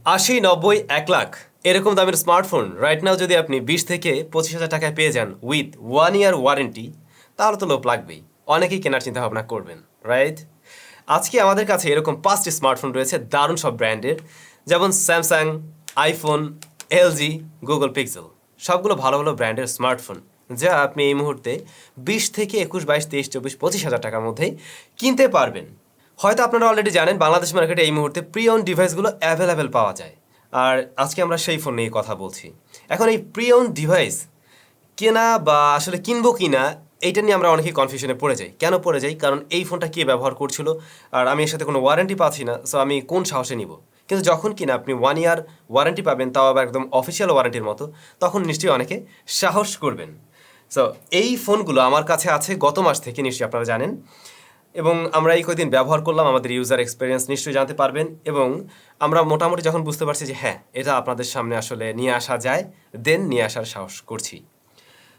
80, 90, 1 লাখ এরকম দামের smartphone right now যদি আপনি 20 থেকে 25,000 টাকায় পেয়ে যান উইথ 1 ইয়ার ওয়ারেন্টি, তাহলে তো লোভ লাগবেই। অনেকেই কেনার চিন্তা ভাবনা করবেন, রাইট? আজকে আমাদের কাছে এরকম 5টি স্মার্টফোন রয়েছে দারুণ সব ব্র্যান্ডের, যেমন Samsung, iPhone, LG, Google pixel. সবগুলো ভালো ভালো ব্র্যান্ডের স্মার্টফোন, যা আপনি এই মুহূর্তে 20 থেকে 21, 22, 23, 24, 25,000 টাকার মধ্যেই কিনতে পারবেন। হয়তো আপনারা অলরেডি জানেন বাংলাদেশ মার্কেটে এই মুহূর্তে প্রি ওন ডিভাইসগুলো অ্যাভেলেবেল পাওয়া যায়, আর আজকে আমরা সেই ফোন নিয়ে কথা বলছি। এখন এই প্রি ওন ডিভাইস কেনা বা আসলে কিনবো কিনা, এইটা নিয়ে আমরা অনেকেই কনফিউশনে পড়ে যাই। কেন পড়ে যাই? কারণ এই ফোনটা কে ব্যবহার করছিল, আর আমি এর সাথে কোনো ওয়ারেন্টি পাচ্ছি না, সো আমি কোন সাহসে নিব? কিন্তু যখন কিনা আপনি 1 ইয়ার ওয়ারেন্টি পাবেন, তাও আবার একদম অফিসিয়াল ওয়ারেন্টির মতো, তখন নিশ্চয়ই অনেকে সাহস করবেন। সো এই ফোনগুলো আমার কাছে আছে গত মাস থেকে, নিশ্চয়ই আপনারা জানেন, এবং আমরা এই কয়েকদিন ব্যবহার করলাম, আমাদের ইউজার এক্সপিরিয়েন্স নিশ্চয়ই জানতে পারবেন, এবং আমরা মোটামুটি যখন বুঝতে পারছি যে হ্যাঁ, এটা আপনাদের সামনে আসলে নিয়ে আসা যায়, দেন নিয়ে আসার সাহস করছি।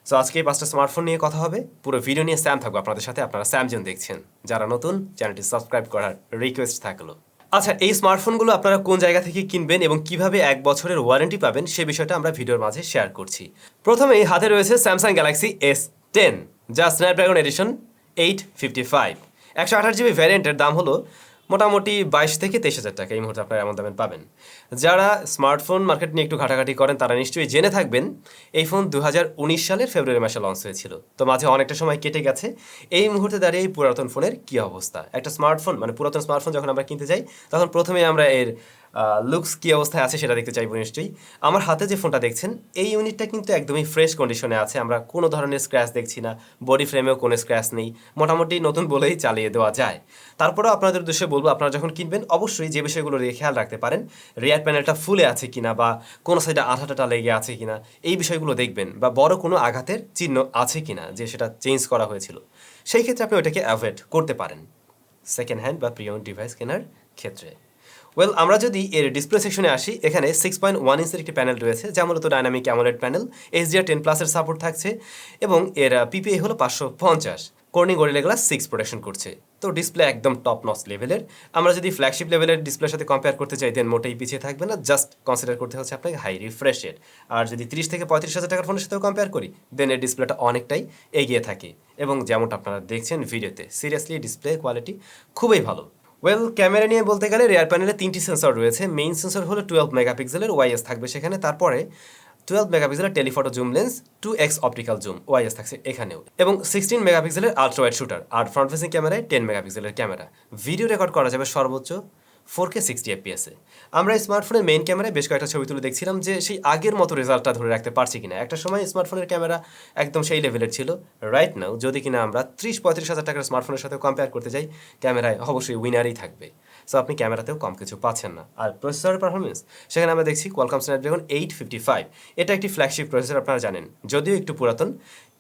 সো আজকে এই 5টা স্মার্টফোন নিয়ে কথা হবে, পুরো ভিডিও নিয়ে স্যাম থাকবো আপনাদের সাথে। আপনারা SamZone দেখছেন, যারা নতুন চ্যানেলটি সাবস্ক্রাইব করার রিকোয়েস্ট থাকলো। আচ্ছা, এই স্মার্টফোনগুলো আপনারা কোন জায়গা থেকে কিনবেন এবং কিভাবে 1 বছরের ওয়ারেন্টি পাবেন, সে বিষয়টা আমরা ভিডিওর মাঝে শেয়ার করছি। প্রথমেই হাতে রয়েছে স্যামসাং গ্যালাক্সি S10, যা স্ন্যাপড্রাগন এডিশন 855। 128 GB ভ্যারিয়েন্টের দাম হলো মোটামুটি 22 থেকে 23,000 টাকা। এই মুহূর্তে আপনারা এমন দামে পাবেন। যারা স্মার্টফোন মার্কেট নিয়ে একটু ঘাটাঘাটি করেন, তারা নিশ্চয়ই জেনে থাকবেন এই ফোন 2019 সালের ফেব্রুয়ারি মাসে লঞ্চ হয়েছিল। তো মাঝে অনেকটা সময় কেটে গেছে। এই মুহূর্তে দাঁড়িয়ে এই পুরাতন ফোনের কী অবস্থা? একটা স্মার্টফোন, মানে পুরাতন স্মার্টফোন যখন আমরা কিনতে যাই, তখন প্রথমেই আমরা এর লুকস কী অবস্থায় আছে সেটা দেখতে চাইবো নিশ্চয়ই। আমার হাতে যে ফোনটা দেখছেন, এই ইউনিটটা কিন্তু একদমই ফ্রেশ কন্ডিশনে আছে। আমরা কোনো ধরনের স্ক্র্যাচ দেখছি না, বডি ফ্রেমেও কোনো স্ক্র্যাচ নেই, মোটামুটি নতুন বলেই চালিয়ে দেওয়া যায়। তারপরেও আপনাদের উদ্দেশ্যে বলবো, আপনারা যখন কিনবেন অবশ্যই যে বিষয়গুলো খেয়াল রাখতে পারেন, রিয়ার প্যানেলটা ফুলে আছে কিনা, বা কোনো সাইডে আঠাটা লেগে আছে কিনা, এই বিষয়গুলো দেখবেন, বা বড় কোনো আঘাতের চিহ্ন আছে কিনা, যে সেটা চেঞ্জ করা হয়েছিল। সেই ক্ষেত্রে আপনি ওইটাকে অ্যাভয়েড করতে পারেন সেকেন্ড হ্যান্ড বা প্রি ওন ডিভাইস কেনার ক্ষেত্রে। ওয়েল, আমরা যদি এর ডিসপ্লে সেকশনে আসি, এখানে 6.1 ইঞ্চের একটি প্যানেল রয়েছে, যা মূলত ডাইনামিক অ্যামোলেড প্যানেল। HDR10+-এর সাপোর্ট থাকছে, এবং এর PPI হলো 550। কর্নিং গরিলা গ্লাস 6 প্রোটেকশন করছে। তো ডিসপ্লে একদম টপ নচ লেভেলের। আমরা যদি ফ্ল্যাগশিপ লেভেলের ডিসপ্লের সাথে কম্পেয়ার করতে চাই, দেন মোটেই পিছিয়ে থাকবে না। জাস্ট কনসিডার করতে হচ্ছে আপনাকে হাই রিফ্রেশের। আর যদি 30 থেকে 35,000 টাকার ফোনের সাথেও কম্পেয়ার করি, দেন এর ডিসপ্লেটা অনেকটাই এগিয়ে থাকে। এবং যেমনটা আপনারা দেখছেন ভিডিওতে, সিরিয়াসলি ডিসপ্লে কোয়ালিটি খুবই ভালো। ওয়েল, ক্যামেরা নিয়ে বলতে গেলে রিয়ার প্যানেলে 3টি সেন্সর রয়েছে। মেইন সেন্সর হলো 12 মেগাপিক্সেলের ওয়াইএস থাকবে সেখানে। তারপরে 12 মেগাপিক্সেলের telephoto zoom lens, 2x optical zoom ওয়াইএস থাকছে এখানেও, এবং 16 মেগাপিক্সেলের আলট্রা ওয়াইড শুটার। আর ফ্রন্ট ফেসিং ক্যামেরায় 10 মেগাপিক্সেলের ক্যামেরা। ভিডিও রেকর্ড করা যাবে সর্বোচ্চ 4K 60 FPS এ। আমরা স্মার্টফোনের মেইন ক্যামেরায় বেশ কয়েকটা ছবি তুলে দেখছিলাম যে সেই আগের মতো রেজাল্টটা ধরে রাখতে পারছি কিনা। একটা সময় স্মার্টফোনের ক্যামেরা একদম সেই লেভেলের ছিল। রাইট নাও যদি কিনা আমরা 30-35,000 টাকার স্মার্টফোনের সাথে কম্পেয়ার করতে যাই, ক্যামেরায় অবশ্যই উইনারই থাকবে। সো আপনি ক্যামেরাতেও কম কিছু পাচ্ছেন না। আর প্রসেসরের পারফরমেন্স, সেখানে আমরা দেখছি কোয়ালকম স্ন্যাপড্রাগন 855। এটা একটি ফ্ল্যাগশিপ প্রসেসর, আপনারা জানেন, যদিও একটু পুরাতন,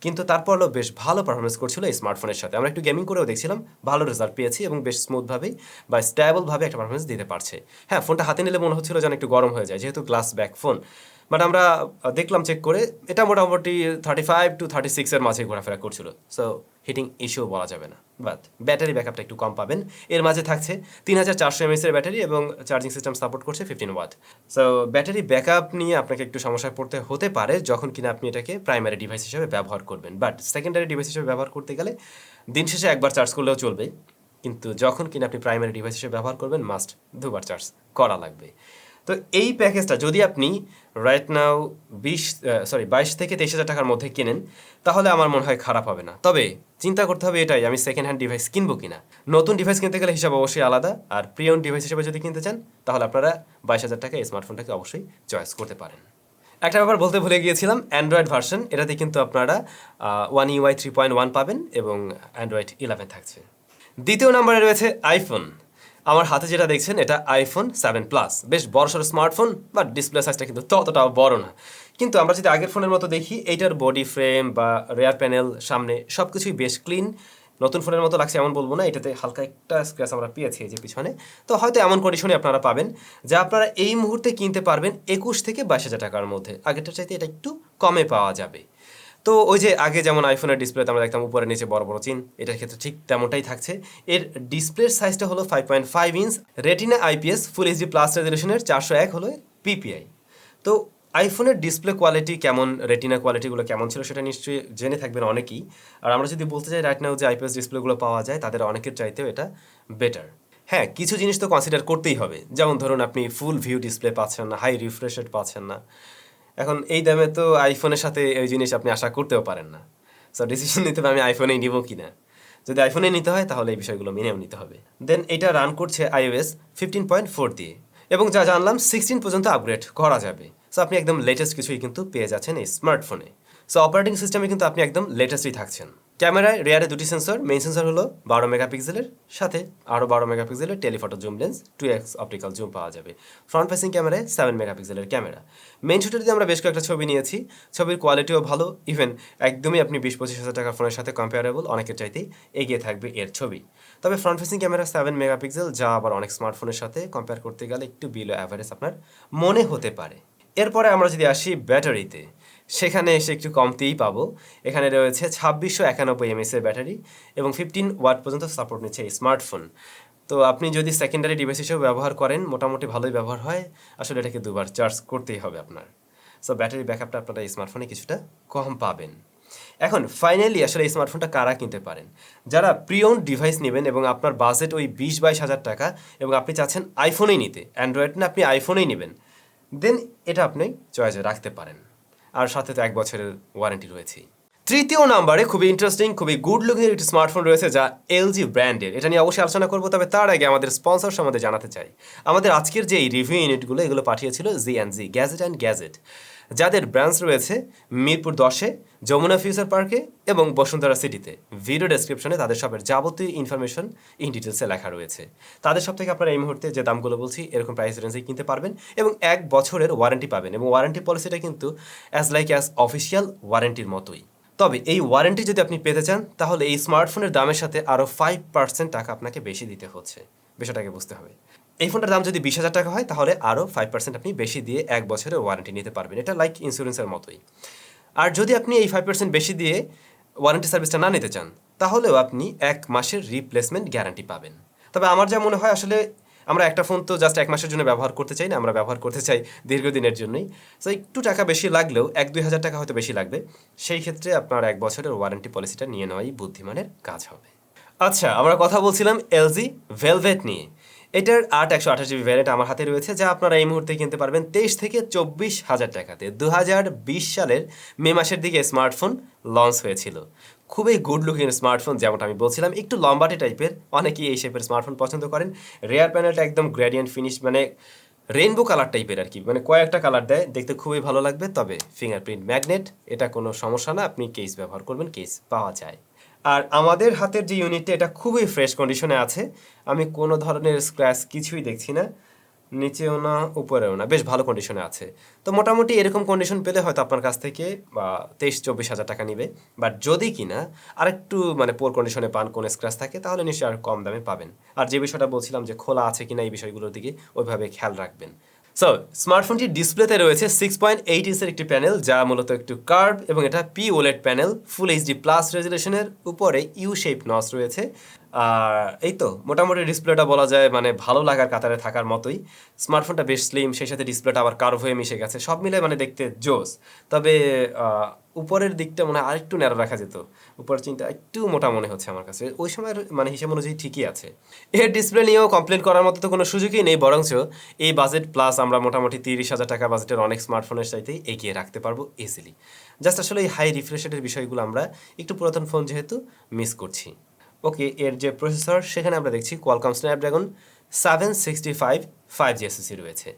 কিন্তু তারপরও বেশ ভালো পারফরমেন্স করছিল এই স্মার্টফোনের সাথে। আমরা একটু গেমিং করেও দেখছিলাম, ভালো রেজাল্ট পেয়েছি, এবং বেশ স্মুথভাবেই বা স্টেবলভাবে একটা পারফরমেন্স দিতে পারছে। হ্যাঁ, ফোনটা হাতে নিলে মনে হচ্ছিল যেন একটু গরম হয়ে যায়, যেহেতু গ্লাস ব্যাক ফোন। বাট আমরা দেখলাম চেক করে, এটা মোটামুটি 35 to 36-এর মাঝে ঘোরাফেরা করছিল। সো হিটিং ইস্যু বলা যাবে না। বাট ব্যাটারি ব্যাকআপটা একটু কম পাবেন। এর মাঝে থাকছে 3400 mAh এর ব্যাটারি, এবং চার্জিং সিস্টেম সাপোর্ট করছে 15 ওয়াট। সো ব্যাটারি ব্যাকআপ নিয়ে আপনাকে একটু সমস্যায় পড়তে হতে পারে যখন কিনা আপনি এটাকে প্রাইমারি ডিভাইস হিসেবে ব্যবহার করবেন। বাট সেকেন্ডারি ডিভাইস হিসেবে ব্যবহার করতে গেলে দিন শেষে একবার চার্জ করলেও চলবে, কিন্তু যখন কিনা আপনি প্রাইমারি ডিভাইস হিসেবে ব্যবহার করবেন, মাস্ট দুবার চার্জ করা লাগবে। তো এই প্যাকেজটা যদি আপনি রাইট নাও 22 থেকে 23,000 টাকার মধ্যে কেনেন, তাহলে আমার মনে হয় খারাপ হবে না। তবে চিন্তা করতে হবে এটাই, আমি সেকেন্ড হ্যান্ড ডিভাইস কিনবো কিনা। নতুন ডিভাইস কিনতে গেলে হিসাব অবশ্যই আলাদা, আর প্রি ওন ডিভাইস হিসেবে যদি কিনতে চান, তাহলে আপনারা 22,000 টাকা এই স্মার্টফোনটাকে অবশ্যই চয়েস করতে পারেন। একটা ব্যাপার বলতে ভুলে গিয়েছিলাম, অ্যান্ড্রয়েড ভার্সন, এটাতে কিন্তু আপনারা One UI 3.1 পাবেন, এবং অ্যান্ড্রয়েড 11 থাকছে। দ্বিতীয় নম্বরে রয়েছে আইফোন। আমার হাতে যেটা দেখছেন, এটা আইফোন 7+। বেশ বড়সড় স্মার্টফোন, বাট ডিসপ্লে সাইজটা কিন্তু ততটাও বড় না। কিন্তু আমরা যদি আগের ফোনের মতো দেখি, এইটার বডি ফ্রেম বা রেয়ার প্যানেল, সামনে সব কিছুই বেশ ক্লিন। নতুন ফোনের মতো লাগছে এমন বলবো না, এটাতে হালকা একটা স্ক্র্যাচ আমরা পেয়েছি এই যে পিছনে। তো হয়তো এমন কন্ডিশনে আপনারা পাবেন, যা আপনারা এই মুহূর্তে কিনতে পারবেন 21 থেকে 22,000 টাকার মধ্যে। আগেরটার চাইতে এটা একটু কমে পাওয়া যাবে। তো ওই যে আগে যেমন আইফোনের ডিসপ্লেতে আমরা দেখতাম উপরে নিচে বড় বড় চিন, এটার ক্ষেত্রে ঠিক তেমনটাই থাকছে। এর ডিসপ্লের সাইজটা হলো 5.5 inch, retina IPS full HD plus রেজলিউশনের, 401 হলো পিপিআই। তো আইফোনের ডিসপ্লে কোয়ালিটি কেমন, রেটিনা কোয়ালিটিগুলো কেমন ছিল সেটা নিশ্চয়ই জেনে থাকবেন অনেকেই। আর আমরা যদি বলতে চাই রাইট নাও যে আইপিএস ডিসপ্লেগুলো পাওয়া যায় তাদের অনেকের চাইতেও এটা বেটার। হ্যাঁ, কিছু জিনিস তো কনসিডার করতেই হবে, যেমন ধরুন আপনি ফুল ভিউ ডিসপ্লে পাচ্ছেন না, হাই রিফ্রেশ রেট পাচ্ছেন না। এখন এই দামে তো আইফোনের সাথে এই জিনিস আপনি আশা করতেও পারেন না। সো ডিসিশন নিতে হবে আমি আইফোনেই নিব কি না। যদি আইফোনে নিতে হয় তাহলে এই বিষয়গুলো মেনেও নিতে হবে। দেন এটা রান করছে iOS 15.4 দিয়ে, এবং যা জানলাম 16 পর্যন্ত আপগ্রেড করা যাবে। সো আপনি একদম লেটেস্ট কিছুই কিন্তু পেয়ে যাচ্ছেন এই স্মার্টফোনে। সো অপারেটিং সিস্টেমে কিন্তু আপনি একদম লেটেস্টই থাকছেন। ক্যামেরায় রেয়ারে দুটি সেন্সর, মেইন সেন্সর হলো 12 মেগাপিক্সেলের, সাথে আরও 12 মেগাপিক্সেলের telephoto zoom lens, 2x optical zoom পাওয়া যাবে। ফ্রন্ট ফেসিং ক্যামেরায় 7 মেগাপিক্সেলের ক্যামেরা। মেইন শুটে যদি আমরা বেশ কয়েকটা ছবি নিয়েছি, ছবির কোয়ালিটিও ভালো, ইভেন একদমই আপনি 20-25 হাজার টাকার ফোনের সাথে কম্পেয়ারেবল, অনেকের চাইতেই এগিয়ে থাকবে এর ছবি। তবে ফ্রন্ট ফেসিং ক্যামেরা 7 মেগাপিক্সেল, যা আবার অনেক স্মার্টফোনের সাথে কম্পেয়ার করতে গেলে একটু বিলো অ্যাভারেজ আপনার মনে হতে পারে। এরপরে আমরা যদি আসি ব্যাটারিতে, সেখানে এসে একটু কমতেই পাবো। এখানে রয়েছে 2691 এমএসের ব্যাটারি এবং 15 ওয়াট পর্যন্ত সাপোর্ট নিচ্ছে এই স্মার্টফোন। তো আপনি যদি সেকেন্ডারি ডিভাইস হিসেবে ব্যবহার করেন, মোটামুটি ভালোই ব্যবহার হয়। আসলে এটাকে দুবার চার্জ করতেই হবে আপনার। সো ব্যাটারি ব্যাকআপটা আপনারা এই স্মার্টফোনে কিছুটা কম পাবেন। এখন ফাইনালি আসলে এই স্মার্টফোনটা কারা কিনতে পারেন? যারা প্রিওন ডিভাইস নেবেন এবং আপনার বাজেট ওই 20-22 হাজার টাকা এবং আপনি চাচ্ছেন আইফোনেই নিতে, অ্যান্ড্রয়েড না, আপনি আইফোনেই নেবেন, দেন এটা আপনি চয়েসে রাখতে পারেন। আর সাথে তো 1 বছরের ওয়ারেন্টি রয়েছেই। তৃতীয় নাম্বারে খুবই ইন্টারেস্টিং, খুবই গুড লুকিং একটি স্মার্টফোন রয়েছে যা এলজি ব্র্যান্ডের। এটা নিয়ে অবশ্যই আলোচনা করবো, তবে তার আগে আমাদের স্পন্সর সম্বন্ধে জানাতে চাই। আমাদের আজকের যে এই রিভিউ ইউনিটগুলো, এগুলো পাঠিয়েছিল জি গ্যাজেট অ্যান্ড গ্যাজেট, যাদের ব্রাঞ্চ রয়েছে মিরপুর 10-এ, যমুনা ফিউচার পার্কে এবং বসুন্ধরা সিটিতে। ভিডিও ডেসক্রিপশনে তাদের সবের যাবতীয় ইনফরমেশন ইন ডিটেলসে লেখা রয়েছে। তাদের সব থেকে আপনারা এই মুহূর্তে যে দামগুলো বলছি এরকম প্রাইস রেঞ্জেই কিনতে পারবেন এবং 1 বছরের ওয়ারেন্টি পাবেন, এবং ওয়ারেন্টি পলিসিটা কিন্তু অ্যাজ অফিসিয়াল ওয়ারেন্টির মতোই। তবে এই ওয়ারেন্টি যদি আপনি পেতে চান তাহলে এই স্মার্টফোনের দামের সাথে আরও 5% টাকা আপনাকে বেশি দিতে হচ্ছে। বিষয়টাকে বুঝতে হবে। এই ফোনটার দাম যদি 20,000 টাকা হয় তাহলে আরও 5% আপনি বেশি দিয়ে 1 বছরের ওয়ারেন্টি নিতে পারবেন। এটা লাইক ইন্স্যুরেন্সের মতোই। আর যদি আপনি এই 5% বেশি দিয়ে ওয়ারেন্টি সার্ভিসটা না নিতে চান তাহলেও আপনি 1 মাসের রিপ্লেসমেন্ট গ্যারান্টি পাবেন। তবে আমার যা মনে হয়, আসলে আমরা একটা ফোন তো জাস্ট 1 মাসের জন্য ব্যবহার করতে চাই না, আমরা ব্যবহার করতে চাই দীর্ঘদিনের জন্যই। সো একটু টাকা বেশি লাগলেও 1-2 হাজার টাকা হয়তো বেশি লাগবে, সেই ক্ষেত্রে আপনার 1 বছরের ওয়ারেন্টি পলিসিটা নিয়ে নেওয়াই বুদ্ধিমানের কাজ হবে। আচ্ছা, আমরা কথা বলছিলাম এলজি ভেলভেট নিয়ে। এটার 8/128 জিবি ভ্যারিয়েন্ট আমার হাতে রয়েছে, যা আপনারা এই মুহূর্তে কিনতে পারবেন 23 থেকে 24 হাজার টাকাতে। 2020 সালের মে মাসের দিকে স্মার্টফোন লঞ্চ হয়েছিল। খুবই গুড লুকিং স্মার্টফোন, যেমনটা আমি বলছিলাম, একটু লম্বাটে টাইপের, অনেকেই এই শেপের স্মার্টফোন পছন্দ করেন। রেয়ার প্যানেলটা একদম গ্রেডিয়েন্ট ফিনিশ, মানে রেইনবো কালার টাইপের আর কি, মানে কয়েকটা কালার দেয়, দেখতে খুবই ভালো লাগবে। তবে ফিঙ্গারপ্রিন্ট ম্যাগনেট, এটা কোনো সমস্যা না, আপনি কেস ব্যবহার করবেন, কেস পাওয়া যায়। আর আমাদের হাতের যে ইউনিটটা, এটা খুবই ফ্রেশ কন্ডিশনে আছে। আমি কোনো ধরনের স্ক্র্যাচ কিছুই দেখছি না, নিচেও না উপরেও না, বেশ ভালো কন্ডিশনে আছে। তো মোটামুটি এরকম কন্ডিশন পেলে হয়তো আপনার কাছ থেকে 23-24 হাজার টাকা নিবে। বাট যদি কিনা আরেকটু মানে পোর কন্ডিশনে পান, কোনো স্ক্র্যাচ থাকে, তাহলে নিশ্চয়ই আর কম দামে পাবেন। আর যে বিষয়টা বলছিলাম যে খোলা আছে কিনা, এই বিষয়গুলোর দিকে ওইভাবে খেয়াল রাখবেন। সো স্মার্টফোনটির ডিসপ্লেতে রয়েছে 6.8 ইঞ্চের একটি প্যানেল, যা মূলত একটু কার্ভ, এবং এটা P OLED panel, full HD plus রেজুলেশনের, উপরে ইউ শেপ নচ রয়েছে। আর এই তো মোটামুটি ডিসপ্লেটা বলা যায় মানে ভালো লাগার কাতারে থাকার মতোই। স্মার্টফোনটা বেশ স্লিম, সেই সাথে ডিসপ্লেটা আবার কার্ভ হয়ে মিশে গেছে, সব মিলে মানে দেখতে জোস। তবে উপরের দিকটা মনে হয় আরেকটু ন্যারো রাখা যেত, উপরের চিনটা একটু মোটা মনে হচ্ছে আমার কাছে। ওই সময়ের মানে হিসাব অনুযায়ী ঠিকই আছে। এর ডিসপ্লে নিয়েও কমপ্লেন করার মতো তো কোনো সুযোগই নেই, বরঞ্চ এই বাজেট প্লাস আমরা মোটামুটি 30 হাজার টাকা বাজেটের অনেক স্মার্টফোনের চাইতেই এগিয়ে রাখতে পারবো ইজিলি। জাস্ট আসলে এই হাই রিফ্রেশ রেটের বিষয়গুলো আমরা একটু পুরাতন ফোন যেহেতু মিস করছি। ওকে, এর যে প্রসেসর, সেখানে আমরা দেখছি কোয়ালকম স্ন্যাপড্রাগন 765 5G SoC রয়েছে।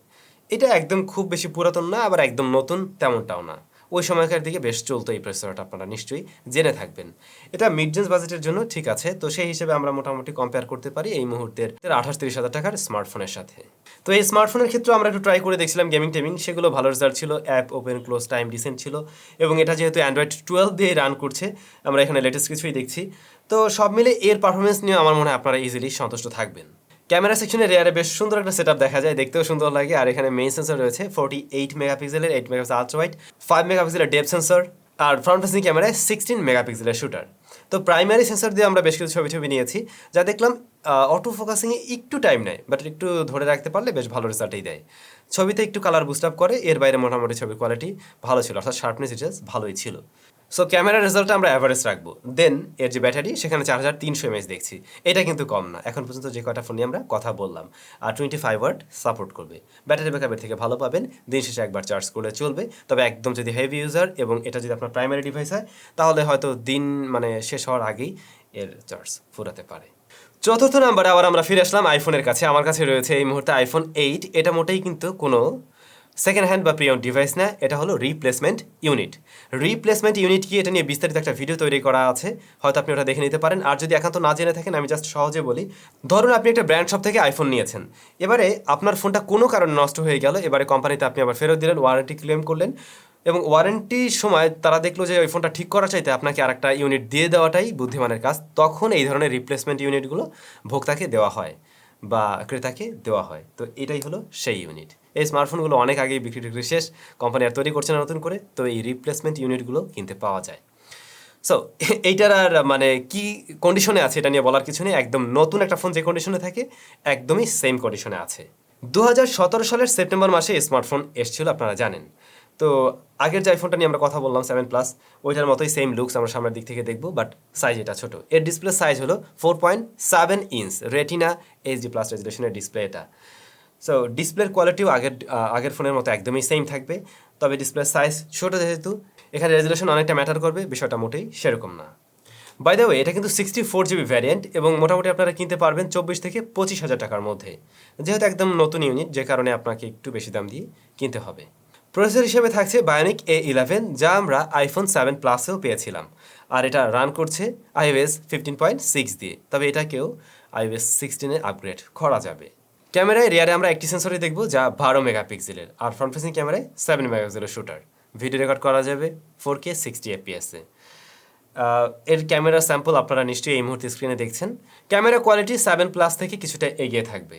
এটা একদম খুব বেশি পুরাতন না, আবার একদম নতুন তেমনটাও না। ওই সময়কার দিকে বেশ চলতো এই প্রসেসরটা, আপনারা নিশ্চয়ই জেনে থাকবেন। এটা মিড রেঞ্জ বাজেটের জন্য ঠিক আছে। তো সেই হিসেবে আমরা মোটামুটি কম্পেয়ার করতে পারি এই মুহূর্তের 28-30 হাজার টাকার স্মার্টফোনের সাথে। তো এই স্মার্টফোনের ক্ষেত্রে আমরা একটু ট্রাই করে দেখছিলাম গেমিং টেমিং, সেগুলো ভালো রেজাল্ট ছিল। App open close time decent ছিল, এবং এটা যেহেতু অ্যান্ড্রয়েড 12 দিয়ে রান করছে, আমরা এখানে লেটেস্ট কিছুই দেখছি। তো সব মিলে এর পারফরমেন্স নিয়ে আমার মনে হয় আপনারা ইজিলি সন্তুষ্ট থাকবেন। ক্যামেরা সেকশনে রেয়ারে বেশ সুন্দর একটা সেটআপ দেখা যায়, দেখতেও সুন্দর লাগে। আর এখানে মেইন সেন্সর রয়েছে 48 মেগাপিক্সেলের, 8 মেগাপিক্সেল আলট্রা ওয়াইড, 5 মেগাপিক্সেলের ডেপথ সেন্সর, আর ফ্রন্ট ফেসিং ক্যামেরায় 16 মেগাপিক্সেলের শুটার। তো প্রাইমারি সেন্সর দিয়ে আমরা বেশ কিছু ছবি নিয়েছি, যা দেখলাম অটো ফোকাসিংয়ে একটু টাইম নেয়, বাট একটু ধরে রাখতে পারলে বেশ ভালো রেজাল্টই দেয়। ছবিতে একটু কালার বুস্ট আপ করে, এর বাইরে মোটামুটি ছবির কোয়ালিটি ভালো ছিল, অর্থাৎ শার্পনেস ডিটেলস ভালোই ছিল। সো ক্যামেরার রেজাল্টটা আমরা অ্যাভারেজ রাখবো। দেন এর যে ব্যাটারি, সেখানে 4300 mAh দেখছি, এটা কিন্তু কম না। এখন পর্যন্ত যে কয়টা ফোন নিয়ে আমরা কথা বললাম, আর 25 ওয়াট সাপোর্ট করবে। ব্যাটারি ব্যাকআপের থেকে ভালো পাবেন, দিন শেষে একবার চার্জ করলে চলবে। তবে একদম যদি হেভি ইউজার এবং এটা যদি আপনার প্রাইমারি ডিভাইস হয়, তাহলে হয়তো দিন শেষ হওয়ার আগেই এর চার্জ ফুরাতে পারে। চতুর্থ নাম্বারে আবার আমরা ফিরে আসলাম আইফোনের কাছে। আমার কাছে রয়েছে এই মুহূর্তে আইফোন 8। এটা মোটেই কিন্তু কোনো সেকেন্ড হ্যান্ড বা প্রিয়ন ডিভাইস না, এটা হলো রিপ্লেসমেন্ট ইউনিট। রিপ্লেসমেন্ট ইউনিট কি, এটা নিয়ে বিস্তারিত একটা ভিডিও তৈরি করা আছে, হয়তো আপনি ওটা দেখে নিতে পারেন। আর যদি একান্ত না জেনে থাকেন, আমি জাস্ট সহজে বলি। ধরুন আপনি একটা ব্র্যান্ড শপ থেকে আইফোন নিয়েছেন, এবারে আপনার ফোনটা কোনো কারণে নষ্ট হয়ে গেল, এবারে কোম্পানিতে আপনি আবার ফেরত দিলেন, ওয়ারেন্টি ক্লেম করলেন, এবং ওয়ারেন্টির সময় তারা দেখলো যে ওই ফোনটা ঠিক করা চাইতে আপনাকে আরেকটা ইউনিট দিয়ে দেওয়াটাই বুদ্ধিমানের কাজ। তখন এই ধরনের রিপ্লেসমেন্ট ইউনিটগুলো ভোক্তাকে দেওয়া হয় বা ক্রেতাকে দেওয়া হয়। তো এটাই হলো সেই ইউনিট। এই স্মার্টফোনগুলো অনেক আগেই বিক্রি শেষ, কোম্পানি আর তৈরি করছে না নতুন করে, তো এই রিপ্লেসমেন্ট ইউনিটগুলো কিনতে পাওয়া যায়। সো এইটার আর কি কন্ডিশনে আছে এটা নিয়ে বলার কিছু নেই। একদম নতুন একটা ফোন যে কন্ডিশনে থাকে, একদমই সেম কন্ডিশনে আছে। 2017 সালের সেপ্টেম্বর মাসে স্মার্টফোন এসেছিল, আপনারা জানেন। তো আগের যে আইফোনটা নিয়ে আমরা কথা বললাম 7 প্লাস, ওইটার মতোই সেম লুকস আমরা সামনের দিক থেকে দেখবো, বাট সাইজ এটা ছোট। এর ডিসপ্লে সাইজ হলো 4.7 ইঞ্চ রেটিনা এইচডি প্লাস রেজুলেশনের ডিসপ্লে এটা। সো ডিসপ্লের কোয়ালিটিও আগের ফোনের মতো একদমই সেম থাকবে, তবে ডিসপ্লের সাইজ ছোট যেহেতু এখানে রেজুলেশন অনেকটা ম্যাটার করবে, বিষয়টা মোটেই সেরকম না। বাই দ্য ওয়ে, এটা কিন্তু 64GB ভ্যারিয়েন্ট এবং মোটামুটি আপনারা কিনতে পারবেন 24 থেকে 25 হাজার টাকার মধ্যে। যেহেতু একদম নতুন ইউনিট, যে কারণে আপনাকে একটু বেশি দাম দিয়ে কিনতে হবে। প্রসেসর হিসেবে থাকছে বায়োনিক A11, যা আমরা আইফোন 7 প্লাসেও পেয়েছিলাম, আর এটা রান করছে iOS 15.6 দিয়ে। তবে এটাকেও iOS 16-এ আপগ্রেড করা যাবে। ক্যামেরায় রিয়ারে আমরা একটি সেন্সরই দেখব, যা 12 মেগাপিক্সেলের, আর ফ্রন্ট ফেসিং ক্যামেরায় 7 মেগাপিক্সেলের শুটার। ভিডিও রেকর্ড করা যাবে 4K 60 FPS-এ। এর ক্যামেরা স্যাম্পল আপনারা নিশ্চয়ই এই মুহূর্তে স্ক্রিনে দেখছেন। ক্যামেরা কোয়ালিটি 7 প্লাস থেকে কিছুটা এগিয়ে থাকবে।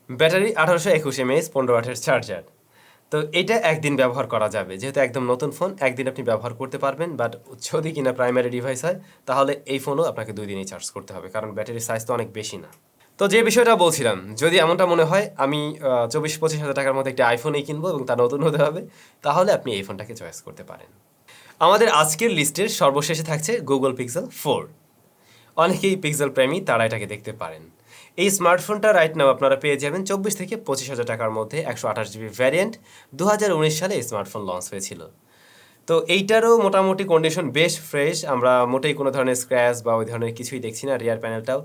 ব্যাটারি 1821 mAh, 15 ওয়াটের চার্জার। তো এটা একদিন ব্যবহার করা যাবে, যেহেতু একদম নতুন ফোন, একদিন আপনি ব্যবহার করতে পারবেন। বাট যদি কিনা প্রাইমারি ডিভাইস হয়, তাহলে এই ফোনও আপনাকে 2 দিনই চার্জ করতে হবে, কারণ ব্যাটারির সাইজ তো অনেক বেশি না। তো যে বিষয়টা বলছিলাম, যদি এমনটা মনে হয় আমি 24-25 হাজার টাকার মধ্যে একটা আইফোনই কিনবো এবং তা নতুন হতে হবে, তাহলে আপনি এই ফোনটাকে চয়েস করতে পারেন। আমাদের আজকের লিস্টের সর্বশেষে থাকছে গুগল পিক্সেল 4। অনেকেই পিক্সেল প্রেমী, তারা এটাকে দেখতে পারেন। এই স্মার্টফোনটা রাইট নাও আপনারা পেয়ে যাবেন 24 থেকে 25 হাজার টাকার মধ্যে, 128GB ভ্যারিয়েন্ট। 2019 সালে এই স্মার্টফোন লঞ্চ হয়েছিল। তো এইটারও মোটামুটি কন্ডিশন বেশ ফ্রেশ, আমরা মোটেই কোনো ধরনের স্ক্র্যাচ বা ওই ধরনের কিছুই দেখছি না। রিয়ার প্যানেলটাও,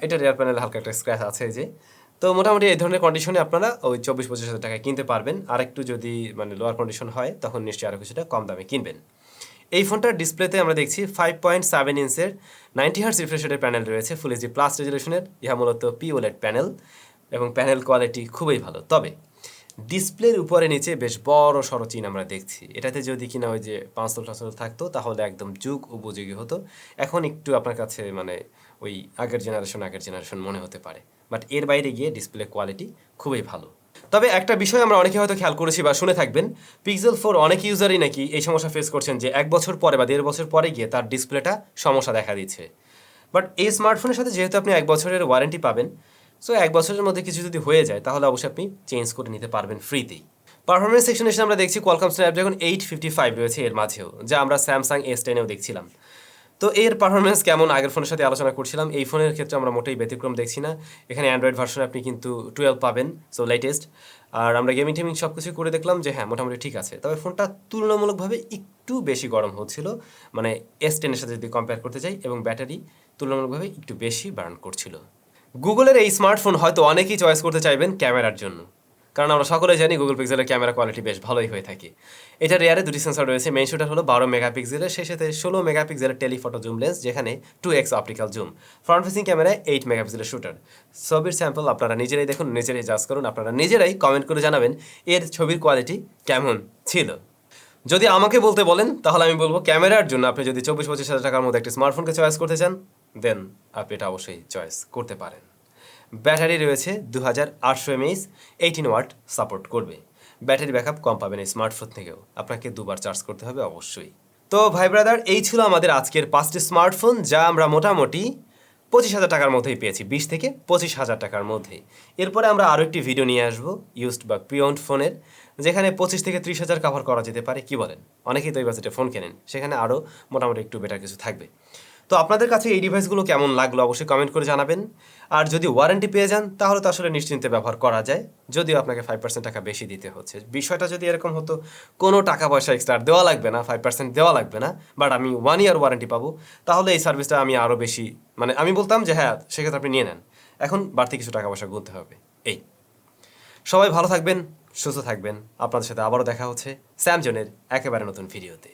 এটা রিয়ার প্যানেল হালকা একটা স্ক্র্যাচ আছে যে। তো মোটামুটি এই ধরনের কন্ডিশনে আপনারা ওই 24-25 হাজার টাকায় কিনতে পারবেন। আর একটু যদি লোয়ার কন্ডিশন হয়, তখন নিশ্চয়ই আরও কিছুটা কম দামে কিনবেন। এই ফোনটার ডিসপ্লেতে আমরা দেখছি 5.7 ইঞ্চের 90Hz রিফ্রেশ রেটের প্যানেল রয়েছে, ফুল এইচডি প্লাস রেজুলেশনের। ইহা মূলত POLED প্যানেল এবং প্যানেল কোয়ালিটি খুবই ভালো। তবে ডিসপ্লের উপরে নিচে বেশ বড় সড় চিহ্ন আমরা দেখছি। এটাতে যদি কিনা ওই যে পাঁচল টাঁচল থাকতো, তাহলে একদম যুগ উপযোগী হতো। এখন একটু আপনার কাছে ওই আগের জেনারেশন মনে হতে পারে, বাট এর বাইরে গিয়ে ডিসপ্লে কোয়ালিটি খুবই ভালো। তবে একটা বিষয় আমরা অনেকে হয়তো খেয়াল করেছি বা শুনে থাকবেন, পিক্সেল 4 অনেক ইউজারই নাকি এই সমস্যা ফেস করছেন যে 1 বছর পরে বা 1.5 বছর পরে গিয়ে তার ডিসপ্লেটা সমস্যা দেখা দিচ্ছে। বাট এই স্মার্টফোনের সাথে যেহেতু আপনি 1 বছরের ওয়ারেন্টি পাবেন, সো 1 বছরের মধ্যে কিছু যদি হয়ে যায়, তাহলে অবশ্যই আপনি চেঞ্জ করে নিতে পারবেন ফ্রিতেই। পারফরমেন্স সেকশনে এসে আমরা দেখছি কোয়ালকম স্ন্যাপড্রাগন 855 রয়েছে এর মাঝেও, যা আমরা স্যামসাং S10-এও দেখছিলাম। তো এর পারফরমেন্স কেমন আগের ফোনের সাথে আলোচনা করছিলাম, এই ফোনের ক্ষেত্রে আমরা মোটেই ব্যতিক্রম দেখছি না। এখানে অ্যান্ড্রয়েড ভার্সন আপনি কিন্তু 12 পাবেন, সো লেটেস্ট। আর আমরা গেমিং টেমিং সব কিছু করে দেখলাম যে হ্যাঁ, মোটামুটি ঠিক আছে। তবে ফোনটা তুলনামূলকভাবে একটু বেশি গরম হচ্ছিল, S10-এর সাথে যদি কম্পেয়ার করতে চাই, এবং ব্যাটারি তুলনামূলকভাবে একটু বেশি বার্ন করছিল। গুগলের এই স্মার্টফোন হয়তো অনেকেই চয়েস করতে চাইবেন ক্যামেরার জন্য, কারণ আমরা সকলেই জানি গুগল পিক্সেলের ক্যামেরা কোয়ালিটি বেশ ভালোই হয়ে থাকে। এটা রিয়ারে 2টি সেন্সর রয়েছে। মেইন শুটার হলো 12 মেগাপিক্সেলের, সেই সাথে 16 মেগাপিক্সেলের টেলিফটো জুম লেন্স, যেখানে 2x optical zoom. Front facing ক্যামেরায় 8 মেগাপিক্সেলের শুটার। ছবির স্যাম্পল আপনারা নিজেরাই দেখুন, নিজেরাই জাজ করুন, আপনারা নিজেরাই কমেন্ট করে জানাবেন এর ছবির কোয়ালিটি কেমন ছিল। যদি আমাকে বলতে বলেন, তাহলে আমি বলবো ক্যামেরার জন্য আপনি যদি 24-25 হাজার টাকার মধ্যে একটি স্মার্টফোনকে চয়েস করতে চান, দেন আপনি এটা অবশ্যই চয়েস করতে পারেন। ব্যাটারি রয়েছে 2800 mAh, 18 ওয়াট সাপোর্ট করবে। ব্যাটারি ব্যাকআপ কম পাবেন এই স্মার্টফোন থেকেও, আপনাকে 2বার চার্জ করতে হবে অবশ্যই। তো ভাই ব্রাদার, এই ছিল আমাদের আজকের 5টি স্মার্টফোন, যা আমরা মোটামুটি 25,000 টাকার মধ্যেই পেয়েছি, 20 থেকে 25,000 টাকার মধ্যেই। এরপরে আমরা আরও একটি ভিডিও নিয়ে আসবো ইউজড বা প্রিওন্ড ফোনের, যেখানে 25 থেকে 30,000 কভার করা যেতে পারে। কি বলেন? অনেকেই তো এই বাজেটে ফোন কেনেন, সেখানে আরও মোটামুটি একটু বেটার কিছু থাকবে। তো আপনাদের কাছে এই ডিভাইসগুলো কেমন লাগলো অবশ্যই কমেন্ট করে জানাবেন। আর যদি ওয়ারেন্টি পেয়ে যান তাহলে তো আসলে নিশ্চিন্তে ব্যবহার করা যায়, যদিও আপনাকে 5% টাকা বেশি দিতে হচ্ছে। বিষয়টা যদি এরকম হতো, কোনো টাকা পয়সা এক্সট্রা দেওয়া লাগবে না, 5% দেওয়া লাগবে না, বাট আমি 1 ইয়ার ওয়ারেন্টি পাবো, তাহলে এই সার্ভিসটা আমি আরও বেশি, মানে আমি বলতাম যে হ্যাঁ, সেক্ষেত্রে আপনি নিয়ে নেন। এখন বাড়তি কিছু টাকা পয়সা গুনতে হবে। এই, সবাই ভালো থাকবেন, সুস্থ থাকবেন। আপনাদের সাথে আবারও দেখা হচ্ছে স্যামজনের একেবারে নতুন ভিডিওতে।